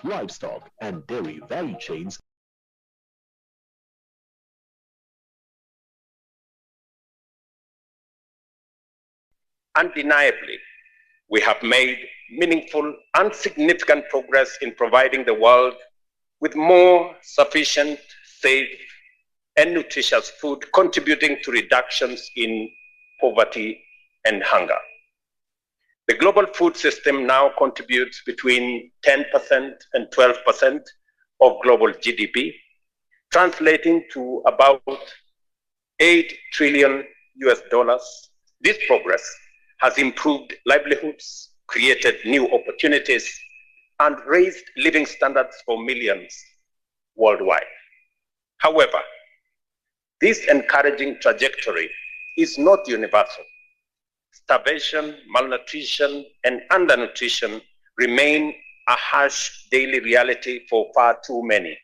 livestock, and dairy value chains. Undeniably, we have made meaningful and significant progress in providing the world with more sufficient, safe, and nutritious food, contributing to reductions in poverty and hunger. The global food system now contributes between 10% and 12% of global GDP, translating to about $8 trillion. This progress has improved livelihoods, created new opportunities, and raised living standards for millions worldwide. However, this encouraging trajectory is not universal. Starvation, malnutrition, and undernutrition remain a harsh daily reality for far too many.